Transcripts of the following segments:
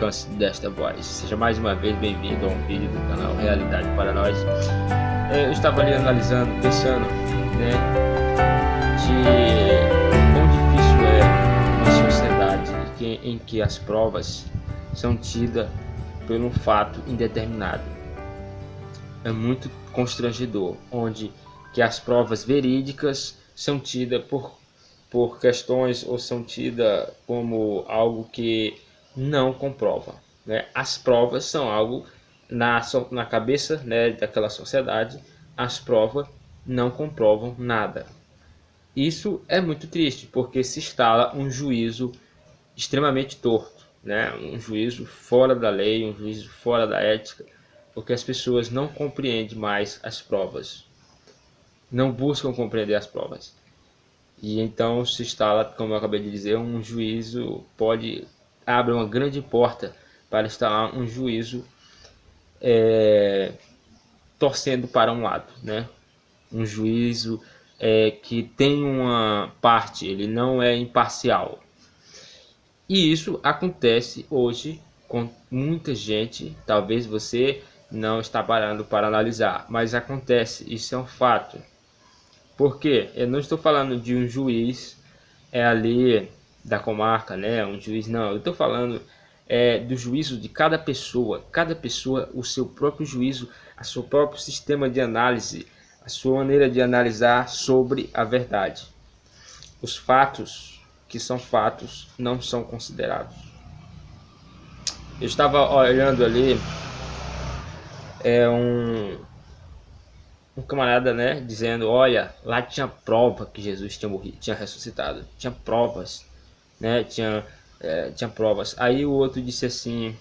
alcance desta voz. Seja mais uma vez bem-vindo a um vídeo do canal Realidade para Nós. Eu estava ali analisando, pensando, né, de quão difícil é uma sociedade em que as provas são tidas por um fato indeterminado. É muito constrangedor, onde que as provas verídicas são tidas por questões ou são tidas como algo que não comprova, né? As provas são algo na cabeça, né, daquela sociedade. As provas não comprovam nada. Isso é muito triste, porque se instala um juízo extremamente torto, né? Um juízo fora da lei, um juízo fora da ética, porque as pessoas não compreendem mais as provas, não buscam compreender as provas. E então se instala, como eu acabei de dizer, um juízo abre uma grande porta para instalar um juízo torcendo para um lado, né? Um juízo que tem uma parte, ele não é imparcial. E isso acontece hoje com muita gente. Talvez você não está parando para analisar, mas acontece, isso é um fato. Porque eu não estou falando de um juiz ali da comarca, né? Um juiz, não. Eu estou falando do juízo de cada pessoa. Cada pessoa, o seu próprio juízo, o seu próprio sistema de análise, a sua maneira de analisar sobre a verdade. Os fatos que são fatos não são considerados. Eu estava olhando ali um camarada, né, dizendo, olha, lá tinha prova que Jesus tinha morrido, tinha ressuscitado, tinha provas, né, tinha provas. Aí o outro disse assim,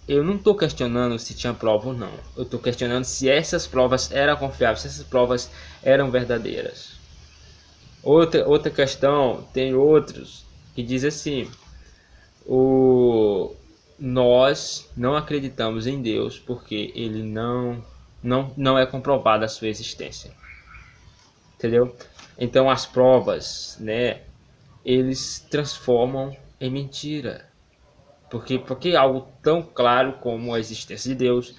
eu não estou questionando se tinha prova ou não, eu estou questionando se essas provas eram confiáveis, se essas provas eram verdadeiras. Outra questão, tem outros que diz assim, nós não acreditamos em Deus porque ele não é comprovada a sua existência, entendeu? Então as provas, né, eles transformam em mentira, porque é algo tão claro como a existência de Deus.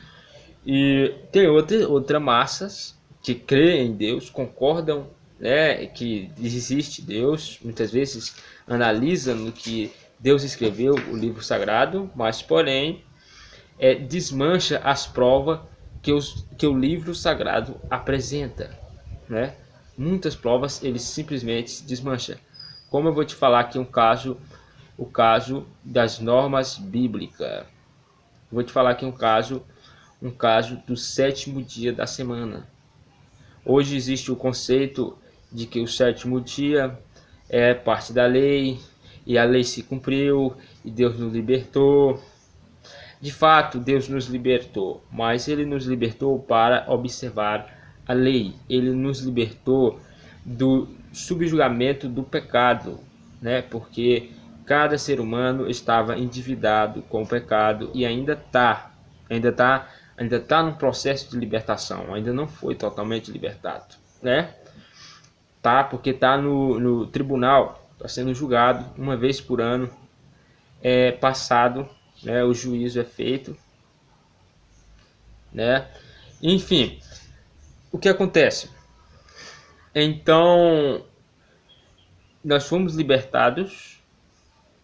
E tem outra massas que creem em Deus, concordam, né, que existe Deus, muitas vezes analisam no que Deus escreveu, o livro sagrado, mas porém desmancha as provas que o livro sagrado apresenta, né? Muitas provas ele simplesmente desmancha. Como eu vou te falar aqui o caso das normas bíblicas. Vou te falar aqui um caso do sétimo dia da semana. Hoje existe o conceito de que o sétimo dia é parte da lei e a lei se cumpriu e Deus nos libertou. De fato, Deus nos libertou, mas Ele nos libertou para observar a lei. Ele nos libertou do subjugamento do pecado, né? Porque cada ser humano estava endividado com o pecado e ainda está num processo de libertação, ainda não foi totalmente libertado, né? Tá, porque está no tribunal, está sendo julgado uma vez por ano, passado, né? O juízo é feito, né? Enfim, o que acontece? Então, nós fomos libertados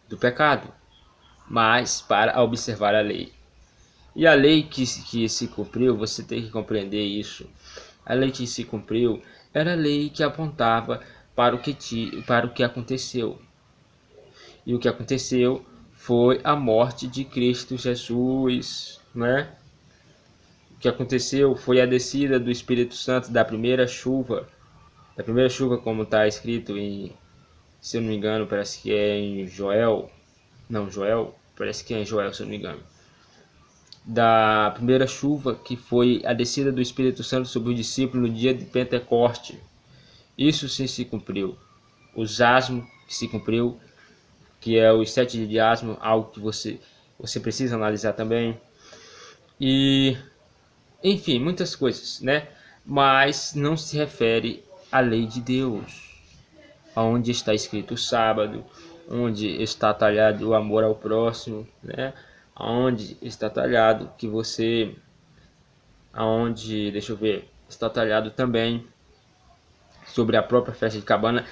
do pecado, mas para observar a lei. E a lei que se cumpriu, você tem que compreender isso. A lei que se cumpriu era a lei que apontava para o que aconteceu. E o que aconteceu foi a morte de Cristo Jesus, né? O que aconteceu foi a descida do Espírito Santo da primeira chuva, como está escrito em, se eu não me engano, parece que é em Joel, parece que é em Joel, se eu não me engano, da primeira chuva, que foi a descida do Espírito Santo sobre os discípulos no dia de Pentecoste. Isso sim se cumpriu. O asmo que se cumpriu, que é os 7 dias de asmo, algo que você precisa analisar também. E enfim, muitas coisas, né? Mas não se refere à lei de Deus, onde está escrito o sábado, onde está talhado o amor ao próximo, né? aonde está talhado que você, aonde, deixa eu ver, está talhado também sobre a própria festa de cabana.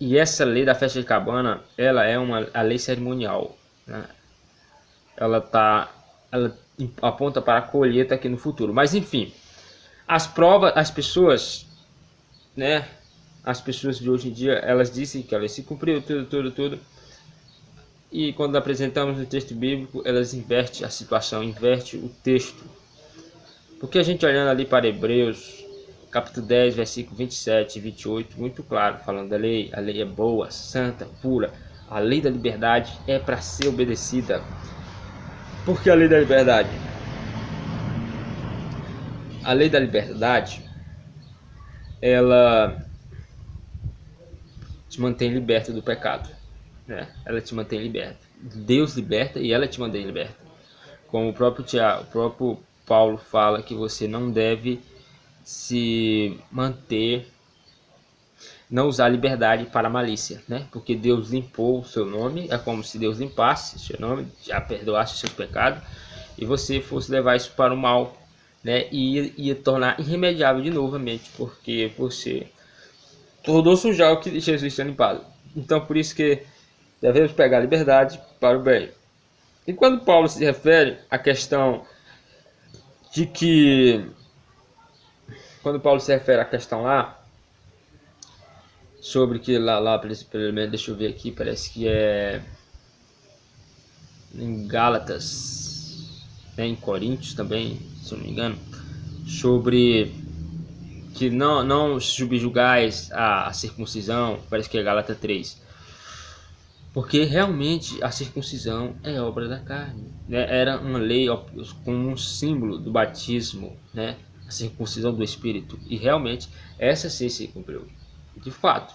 E essa lei da festa de cabana, ela é a lei cerimonial, né? Ela aponta para a colheita aqui no futuro. Mas enfim, as provas, as pessoas, né? As pessoas de hoje em dia, elas dizem que elas se cumpriu tudo. E quando apresentamos o texto bíblico, elas invertem a situação, invertem o texto. Porque a gente olhando ali para Hebreus, capítulo 10, versículo 27 e 28, muito claro, falando da lei. A lei é boa, santa, pura. A lei da liberdade é para ser obedecida. Por que a lei da liberdade? A lei da liberdade, ela te mantém liberto do pecado, né? Ela te mantém liberto. Deus liberta e ela te mantém liberta. Como o próprio Paulo fala que você não deve se manter, não usar a liberdade para a malícia, né? Porque Deus limpou o seu nome, é como se Deus limpasse o seu nome, já perdoasse os seus pecados, e você fosse levar isso para o mal, né? E ia tornar irremediável de novamente, porque você tornou sujar o que Jesus tinha limpado. Então por isso que devemos pegar a liberdade para o bem. E quando Paulo se refere à questão de que, quando Paulo se refere à questão lá, sobre que lá pelo menos, deixa eu ver aqui, parece que é em Gálatas, né, em Coríntios também, se eu não me engano, sobre que não subjugais a circuncisão, parece que é Gálatas 3, porque realmente a circuncisão é obra da carne, né? Era uma lei como um símbolo do batismo, né? A circuncisão do espírito, e realmente essa sim se cumpriu de fato,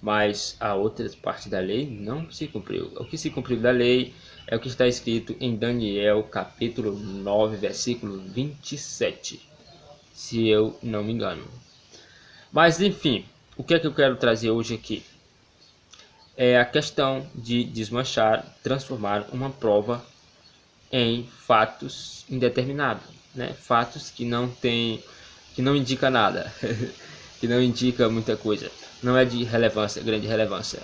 mas a outra parte da lei não se cumpriu. O que se cumpriu da lei é o que está escrito em Daniel capítulo 9 versículo 27, se eu não me engano. Mas enfim, o que é que eu quero trazer hoje aqui? É a questão de desmanchar, transformar uma prova em fatos indeterminados, né? Fatos que não indica nada, que não indica muita coisa, não é de relevância, grande relevância.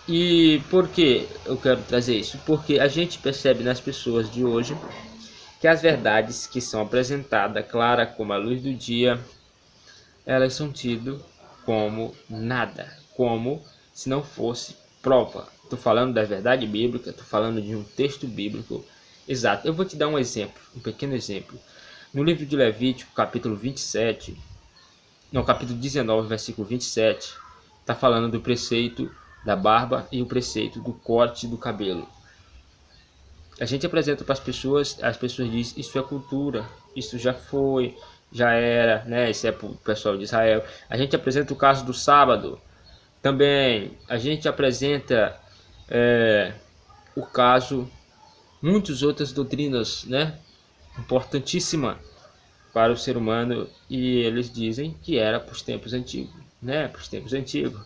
E por que eu quero trazer isso? Porque a gente percebe nas pessoas de hoje que as verdades que são apresentadas, clara como a luz do dia, elas são tidas como nada, como se não fosse prova. Estou falando da verdade bíblica, estou falando de um texto bíblico exato. Eu vou te dar um exemplo, um pequeno exemplo. No livro de Levítico, capítulo 27, no capítulo 19, versículo 27, está falando do preceito da barba e o preceito do corte do cabelo. A gente apresenta para as pessoas dizem, isso é cultura, isso já foi, já era, né? Isso é para o pessoal de Israel. A gente apresenta o caso do sábado, também a gente apresenta o caso, muitas outras doutrinas, né? Importantíssima para o ser humano, e eles dizem que era para os tempos antigos, né? Para os tempos antigos.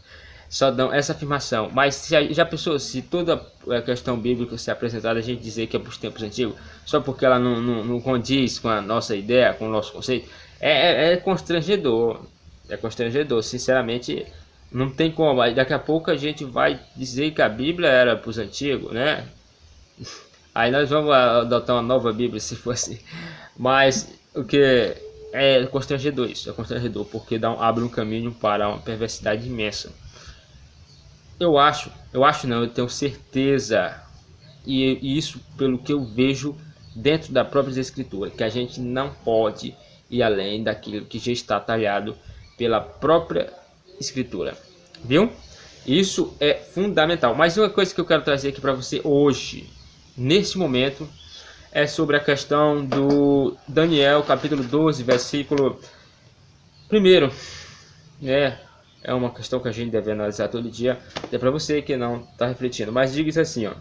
Só dão essa afirmação. Mas já pensou se toda a questão bíblica se apresentada a gente dizer que é para os tempos antigos, só porque ela não condiz com a nossa ideia, com o nosso conceito? É constrangedor. É constrangedor, sinceramente. Não tem como. Daqui a pouco a gente vai dizer que a Bíblia era para os antigos, né? Aí nós vamos adotar uma nova Bíblia se fosse. Mas o que é constrangedor isso, é constrangedor, porque abre um caminho para uma perversidade imensa. Eu tenho certeza, e isso pelo que eu vejo dentro da própria Escritura, que a gente não pode ir além daquilo que já está talhado pela própria Escritura, viu? Isso é fundamental. Mas uma coisa que eu quero trazer aqui para você hoje, neste momento, é sobre a questão do Daniel, capítulo 12, versículo 1, né? É uma questão que a gente deve analisar todo dia. É para você que não está refletindo. Mas diga assim, ó.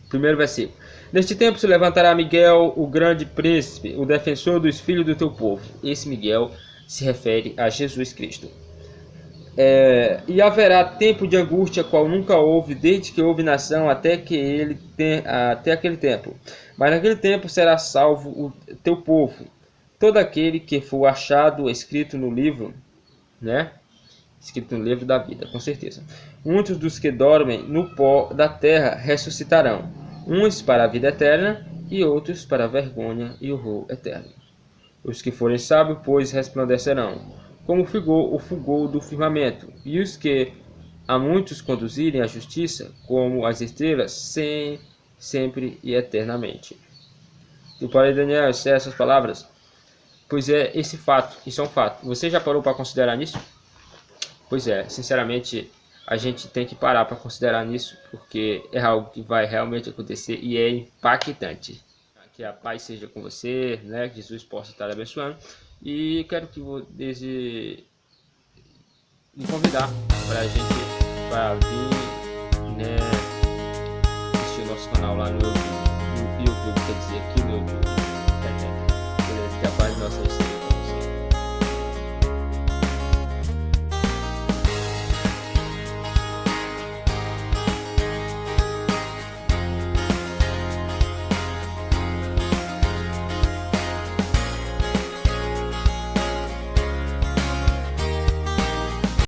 Primeiro versículo. Neste tempo se levantará Miguel, o grande príncipe, o defensor dos filhos do teu povo. Esse Miguel se refere a Jesus Cristo. E haverá tempo de angústia qual nunca houve, desde que houve nação até aquele tempo. Mas naquele tempo será salvo o teu povo, todo aquele que for achado escrito no livro, né? Escrito no livro da vida, com certeza. Muitos dos que dormem no pó da terra ressuscitarão, uns para a vida eterna e outros para a vergonha e horror eterno. Os que forem sábios, pois, resplandecerão, como o fulgor do firmamento, e os que a muitos conduzirem à justiça, como as estrelas, sempre e eternamente. E para Daniel, essas palavras, pois é esse fato, isso é um fato. Você já parou para considerar nisso? Pois é, sinceramente, a gente tem que parar para considerar nisso, porque é algo que vai realmente acontecer e é impactante. Que a paz seja com você, né? Que Jesus possa estar abençoando. E quero que você me convidar para a gente para vir, né, assistir o nosso canal lá no YouTube, quer dizer, aqui no YouTube.